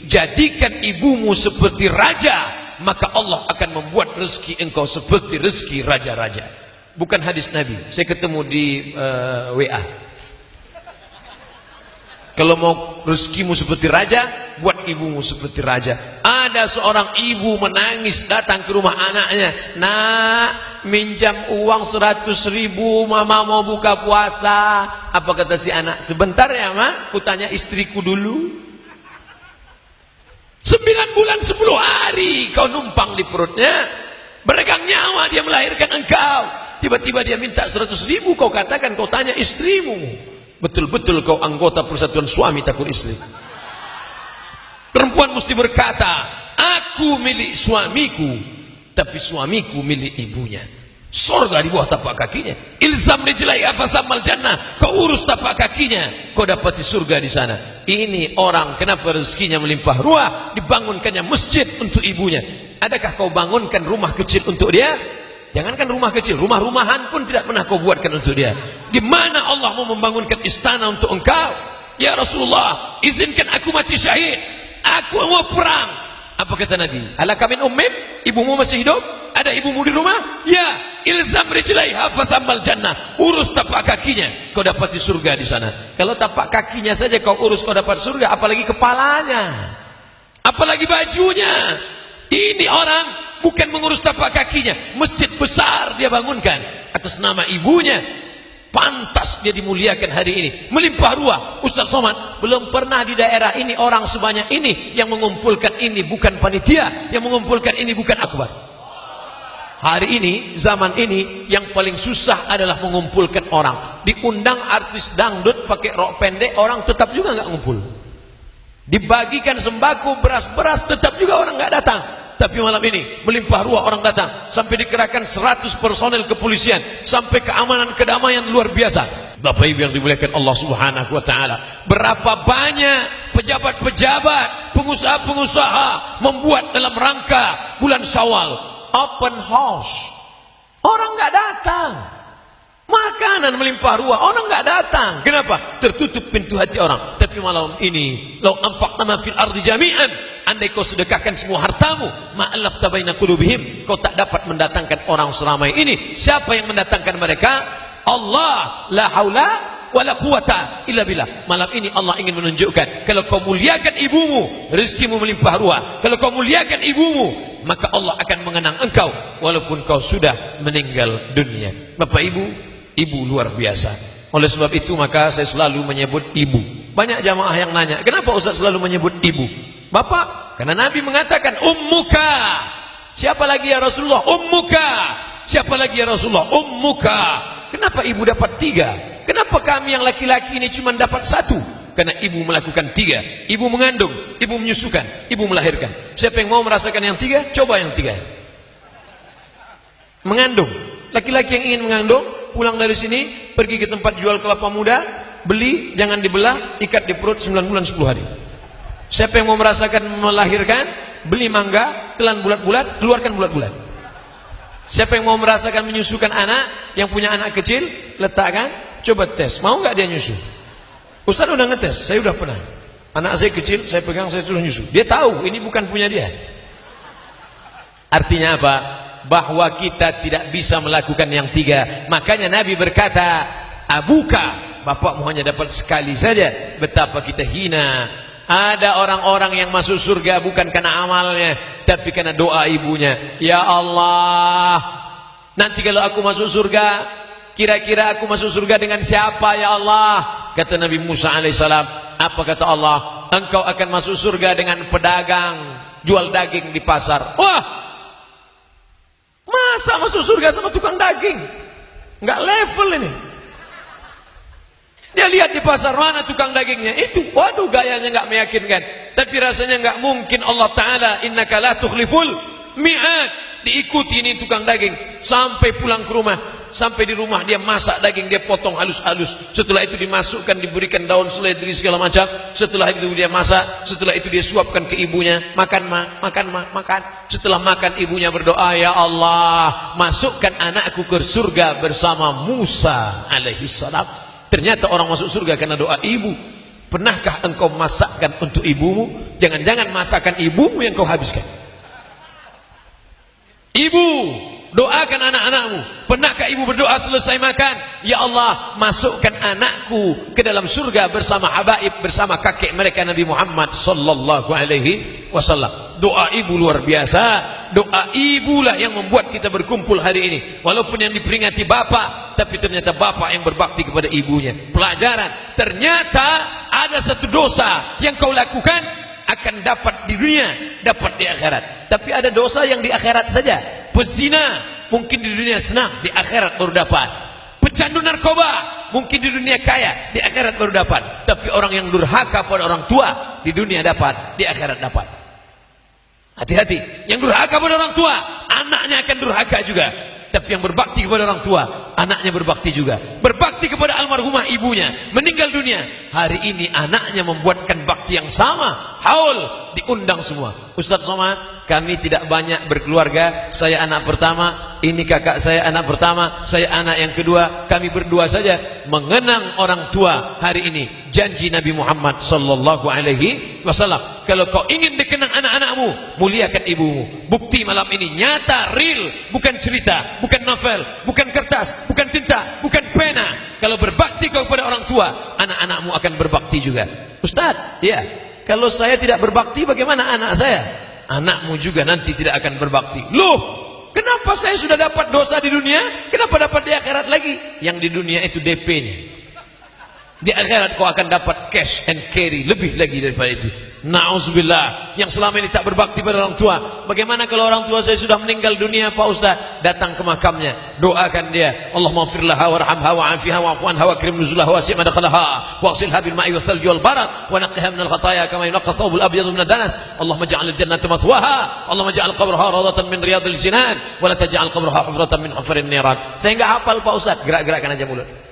Jadikan ibumu seperti raja, maka Allah akan membuat rezeki engkau seperti rezeki raja-raja. Bukan hadis Nabi, saya ketemu di WA. Kalau mau rezekimu seperti raja, buat ibumu seperti raja. Ada seorang ibu menangis datang ke rumah anaknya, "Nak, minjam uang 100.000, mama mau buka puasa." Apa kata si anak? "Sebentar ya mak, kutanya istriku dulu." 9 bulan 10 hari kau numpang di perutnya, beregang nyawa dia melahirkan engkau. Tiba-tiba dia minta 100.000, kau katakan kau tanya istrimu. Betul-betul kau anggota persatuan suami takut istri. Perempuan mesti berkata, "Aku milik suamiku, tapi suamiku milik ibunya." Surga di bawah tapak kakinya. Ilzam rijlai afathamal jannah. Kau urus tapak kakinya, kau dapati surga di sana. Ini orang kenapa rezekinya melimpah ruah, dibangunkannya masjid untuk ibunya. Adakah kau bangunkan rumah kecil untuk dia? Jangankan rumah kecil, rumah-rumahan pun tidak pernah kau buatkan untuk dia. Di mana Allah mau membangunkan istana untuk engkau? "Ya Rasulullah, izinkan aku mati syahid. Aku mau perang." Apa kata Nabi? "Alaka min ummin?" Ibumu masih hidup? Ada ibumu di rumah? Ya, ilzam rijlaiha fathamal jannah. Urus tapak kakinya, kau dapati surga di sana. Kalau tapak kakinya saja kau urus, kau dapat surga, apalagi kepalanya, apalagi bajunya. Ini orang bukan mengurus tapak kakinya, masjid besar dia bangunkan atas nama ibunya. Pantas dia dimuliakan hari ini, melimpah ruah. Ustaz Somad, belum pernah di daerah ini orang sebanyak ini yang mengumpulkan ini, bukan panitia yang mengumpulkan ini, bukan akbar. Hari ini, zaman ini, yang paling susah adalah mengumpulkan orang. Diundang artis dangdut pakai rok pendek, orang tetap juga nggak ngumpul. Dibagikan sembako, beras-beras, tetap juga orang nggak datang. Tapi malam ini melimpah ruah orang datang, sampai dikerahkan 100 personel kepolisian, sampai keamanan kedamaian luar biasa. Bapak Ibu yang dimuliakan Allah Subhanahu wa taala, berapa banyak pejabat-pejabat, pengusaha-pengusaha membuat dalam rangka bulan Syawal open house. Orang nggak datang. Makanan melimpah ruah, orang nggak datang. Kenapa? Tertutup pintu hati orang. Tapi malam ini, lau anfaqna ma fil ardi jami'an, andai kau sedekahkan semua hartamu, ma'allafta baina qulubihim, kau tak dapat mendatangkan orang seramai ini. Siapa yang mendatangkan mereka? Allah. La haula wala quwata illa billah. Malam ini Allah ingin menunjukkan, kalau kau muliakan ibumu, rezekimu melimpah ruah. Kalau kau muliakan ibumu, maka Allah akan mengenang engkau walaupun kau sudah meninggal dunia. Bapak Ibu, ibu luar biasa. Oleh sebab itu maka saya selalu menyebut ibu. Banyak jamaah yang nanya, kenapa Ustaz selalu menyebut ibu? Bapak, karena Nabi mengatakan ummuka. Siapa lagi ya Rasulullah? Ummuka. Siapa lagi ya Rasulullah? Ummuka. Kenapa ibu dapat 3? Kenapa kami yang laki-laki ini cuma dapat 1? Karena ibu melakukan 3. Ibu mengandung, ibu menyusukan, ibu melahirkan. Siapa yang mau merasakan yang 3? Coba yang 3. Mengandung. Laki-laki yang ingin mengandung, pulang dari sini, pergi ke tempat jual kelapa muda, beli, jangan dibelah, ikat di perut 9 bulan 10 hari. Siapa yang mau merasakan melahirkan, beli mangga, telan bulat-bulat, keluarkan bulat-bulat. Siapa yang mau merasakan menyusukan anak, yang punya anak kecil, letakkan, coba tes, mau nggak dia nyusu? Ustaz udah ngetes, saya udah pernah. Anak saya kecil, saya pegang, saya suruh nyusu. Dia tahu, ini bukan punya dia. Artinya apa? Bahwa kita tidak bisa melakukan yang 3. Makanya Nabi berkata, abuka, bapakmu hanya dapat sekali saja. Betapa kita hina. Ada orang-orang yang masuk surga bukan karena amalnya, tapi karena doa ibunya. Ya Allah, nanti kalau aku masuk surga, kira-kira aku masuk surga dengan siapa ya Allah? Kata Nabi Musa alaihissalam. Apa kata Allah? Engkau akan masuk surga dengan pedagang jual daging di pasar. Wah, masa masuk surga sama tukang daging? Nggak level ini. Dia lihat di pasar, mana tukang dagingnya? Itu, waduh, gayanya nggak meyakinkan. Tapi rasanya nggak mungkin. Allah Ta'ala, innaka la tukhliful mi'ad. Diikuti ini tukang daging sampai pulang ke rumah. Sampai di rumah dia masak daging, dia potong halus-halus. Setelah itu dimasukkan, diberikan daun seledri segala macam. Setelah itu dia masak, setelah itu dia suapkan ke ibunya. Makan ma, makan ma, makan. Setelah makan ibunya berdoa, ya Allah, masukkan anakku ke surga bersama Musa alaihissalam. Ternyata orang masuk surga karena doa ibu. Pernahkah engkau masakkan untuk ibumu? Jangan-jangan masakan ibumu yang kau habiskan. Ibu, doakan anak-anakmu. Pernahkah ibu berdoa selesai makan? Ya Allah, masukkan anakku ke dalam surga bersama habaib, bersama kakek mereka Nabi Muhammad sallallahu alaihi wasallam. Doa ibu luar biasa. Doa ibulah yang membuat kita berkumpul hari ini. Walaupun yang diperingati bapak, tapi ternyata bapak yang berbakti kepada ibunya. Pelajaran, ternyata ada satu dosa yang kau lakukan akan dapat di dunia, dapat di akhirat. Tapi ada dosa yang di akhirat saja. Pezina mungkin di dunia senang, di akhirat baru dapat. Pecandu narkoba mungkin di dunia kaya, di akhirat baru dapat. Tapi orang yang durhaka pada orang tua, di dunia dapat, di akhirat dapat. Hati-hati, yang durhaka pada orang tua, anaknya akan durhaka juga. Tapi yang berbakti kepada orang tua, anaknya berbakti juga. Berbakti kepada almarhumah ibunya, meninggal dunia, hari ini anaknya membuatkan bakti yang sama. Haul, diundang semua. Ustaz Somad, kami tidak banyak berkeluarga. Saya anak pertama, ini kakak saya anak pertama, saya anak yang kedua. Kami berdua saja mengenang orang tua hari ini. Janji Nabi Muhammad sallallahu alaihi wasallam, kalau kau ingin dikenang anak-anakmu, muliakan ibumu. Bukti malam ini nyata, real, bukan cerita, bukan novel, bukan kertas, bukan tinta, bukan pena. Kalau berbakti kau kepada orang tua, anak-anakmu akan berbakti juga. Ustaz, ya, kalau saya tidak berbakti, bagaimana anak saya? Anakmu juga nanti tidak akan berbakti. Loh, kenapa saya sudah dapat dosa di dunia, kenapa dapat di akhirat lagi? Yang di dunia itu DP-nya. Di akhirat kau akan dapat cash and carry, lebih lagi daripada itu. Na'udzubillah, yang selama ini tak berbakti pada orang tua. Bagaimana kalau orang tua saya sudah meninggal dunia, Pak Ustaz? Datang ke makamnya, doakan dia. Allahumma ighfir laha warhamha wa'afiha wa'fu anha wa akrim nuzulaha wa wasi' madkhalaha waghsilha bil ma'i wath-thalji wal barad wa naqqiha min al-khataaya kama yunqqa ath-thawb al-abyad min ad-danas. Allahumma ij'al al-jannata mathwaha, Allahumma ij'al qabraha rawdatan min riyadil jinan wa la taj'al qabraha hufratan min hufarin niran. Saya enggak hafal Pak Ustaz, gerak-gerakkan aja mulut.